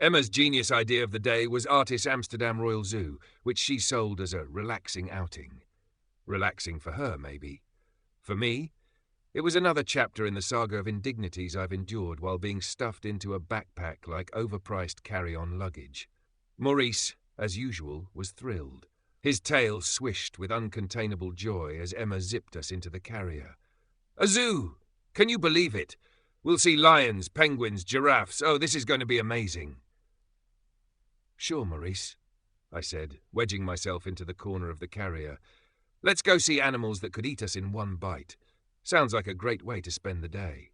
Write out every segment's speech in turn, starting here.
Emma's genius idea of the day was ARTIS Amsterdam Royal Zoo, which she sold as a relaxing outing. Relaxing for her, maybe. For me, it was another chapter in the saga of indignities I've endured while being stuffed into a backpack like overpriced carry-on luggage. Maurice, as usual, was thrilled. His tail swished with uncontainable joy as Emma zipped us into the carrier. A zoo! Can you believe it? We'll see lions, penguins, giraffes. Oh, this is going to be amazing. Sure, Maurice, I said, wedging myself into the corner of the carrier. Let's go see animals that could eat us in one bite. Sounds like a great way to spend the day.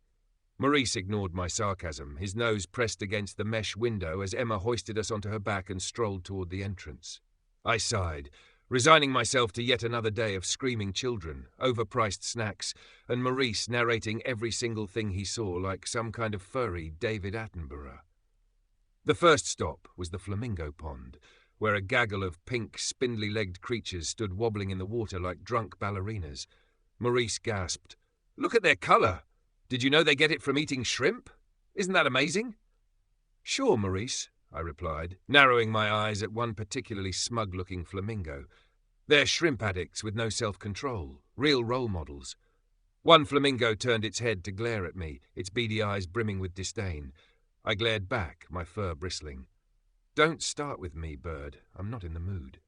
Maurice ignored my sarcasm, his nose pressed against the mesh window as Emma hoisted us onto her back and strolled toward the entrance. I sighed, resigning myself to yet another day of screaming children, overpriced snacks, and Maurice narrating every single thing he saw like some kind of furry David Attenborough. The first stop was the flamingo pond, where a gaggle of pink, spindly-legged creatures stood wobbling in the water like drunk ballerinas. Maurice gasped, "Look at their colour! Did you know they get it from eating shrimp? Isn't that amazing?" "Sure, Maurice," I replied, narrowing my eyes at one particularly smug-looking flamingo. "They're shrimp addicts with no self-control, real role models." One flamingo turned its head to glare at me, its beady eyes brimming with disdain. I glared back, my fur bristling. "Don't start with me, bird. I'm not in the mood."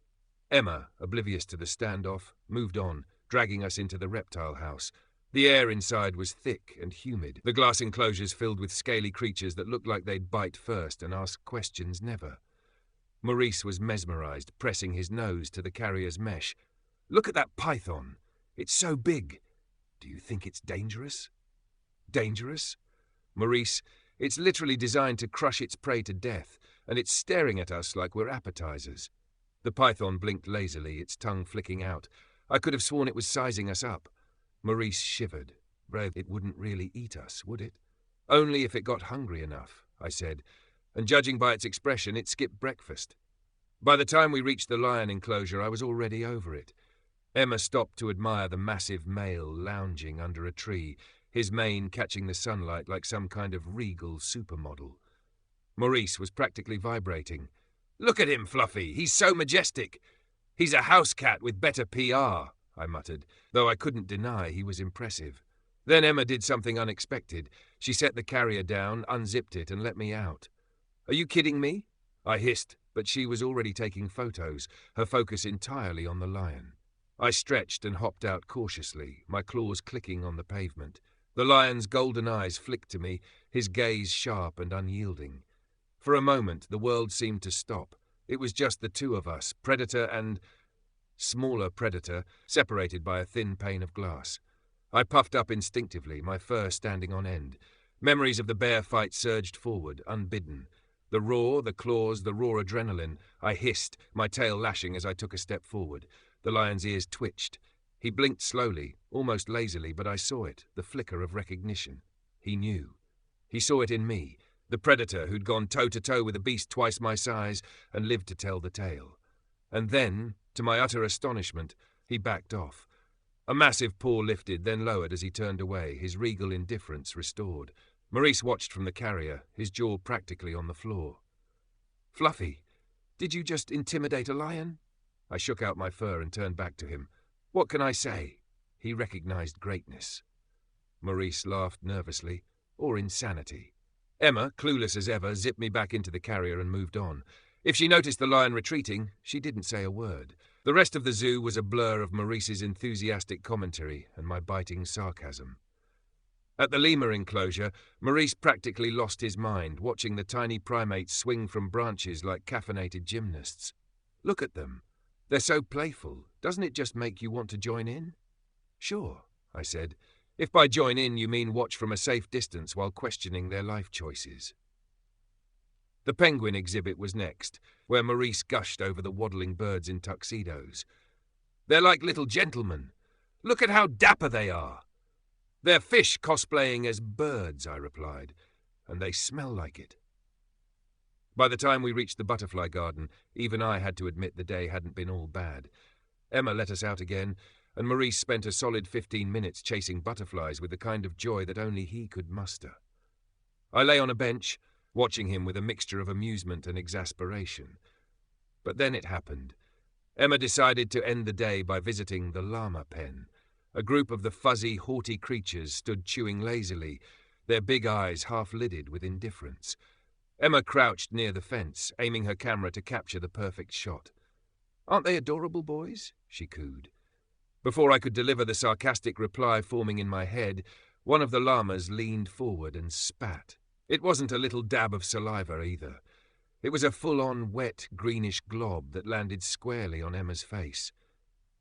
Emma, oblivious to the standoff, moved on, dragging us into the reptile house. The air inside was thick and humid, the glass enclosures filled with scaly creatures that looked like they'd bite first and ask questions never. Maurice was mesmerized, pressing his nose to the carrier's mesh. "Look at that python. It's so big. Do you think it's dangerous?" "Dangerous? Maurice, it's literally designed to crush its prey to death, and it's staring at us like we're appetizers." The python blinked lazily, its tongue flicking out. I could have sworn it was sizing us up. Maurice shivered. "Brave, it wouldn't really eat us, would it?" "Only if it got hungry enough," I said, and judging by its expression, it skipped breakfast. By the time we reached the lion enclosure, I was already over it. Emma stopped to admire the massive male lounging under a tree, his mane catching the sunlight like some kind of regal supermodel. Maurice was practically vibrating. "Look at him, Fluffy. He's so majestic. He's a house cat with better PR," I muttered, though I couldn't deny he was impressive. Then Emma did something unexpected. She set the carrier down, unzipped it, and let me out. "Are you kidding me?" I hissed, but she was already taking photos, her focus entirely on the lion. I stretched and hopped out cautiously, my claws clicking on the pavement. The lion's golden eyes flicked to me, his gaze sharp and unyielding. For a moment, the world seemed to stop. It was just the two of us, predator and smaller predator, separated by a thin pane of glass. I puffed up instinctively, my fur standing on end. Memories of the bear fight surged forward, unbidden. The roar, the claws, the raw adrenaline. I hissed, my tail lashing as I took a step forward. The lion's ears twitched. He blinked slowly, almost lazily, but I saw it, the flicker of recognition. He knew. He saw it in me, the predator who'd gone toe-to-toe with a beast twice my size and lived to tell the tale. And then, to my utter astonishment, he backed off. A massive paw lifted, then lowered as he turned away, his regal indifference restored. Maurice watched from the carrier, his jaw practically on the floor. "Fluffy, did you just intimidate a lion?" I shook out my fur and turned back to him. "What can I say?" He recognized greatness. Maurice laughed nervously, or insanity. Emma, clueless as ever, zipped me back into the carrier and moved on. If she noticed the lion retreating, she didn't say a word. The rest of the zoo was a blur of Maurice's enthusiastic commentary and my biting sarcasm. At the lemur enclosure, Maurice practically lost his mind, watching the tiny primates swing from branches like caffeinated gymnasts. "Look at them. They're so playful. Doesn't it just make you want to join in?" "Sure," I said, "if by join in you mean watch from a safe distance while questioning their life choices." The penguin exhibit was next, where Maurice gushed over the waddling birds in tuxedos. "They're like little gentlemen. Look at how dapper they are." "They're fish cosplaying as birds," I replied, "and they smell like it." By the time we reached the butterfly garden, even I had to admit the day hadn't been all bad. Emma let us out again, and Maurice spent a solid 15 minutes chasing butterflies with the kind of joy that only he could muster. I lay on a bench, watching him with a mixture of amusement and exasperation. But then it happened. Emma decided to end the day by visiting the Llama pen. A group of the fuzzy, haughty creatures stood chewing lazily, their big eyes half-lidded with indifference. Emma crouched near the fence, aiming her camera to capture the perfect shot. "Aren't they adorable boys?" she cooed. Before I could deliver the sarcastic reply forming in my head, one of the llamas leaned forward and spat. It wasn't a little dab of saliva either. It was a full-on wet, greenish glob that landed squarely on Emma's face.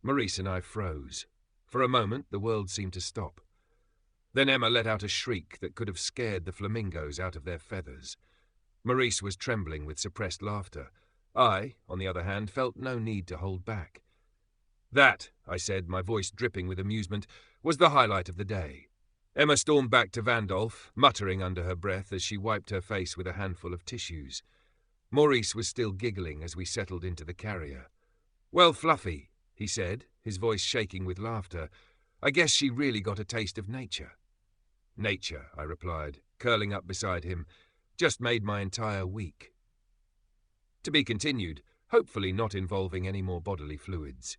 Maurice and I froze. For a moment, the world seemed to stop. Then Emma let out a shriek that could have scared the flamingos out of their feathers. Maurice was trembling with suppressed laughter. I, on the other hand, felt no need to hold back. That, I said, my voice dripping with amusement, was the highlight of the day. Emma stormed back to Vandolph, muttering under her breath as she wiped her face with a handful of tissues. Maurice was still giggling as we settled into the carrier. "Well, Fluffy," he said, his voice shaking with laughter, "I guess she really got a taste of nature." "Nature," I replied, curling up beside him, "just made my entire week." To be continued, hopefully not involving any more bodily fluids.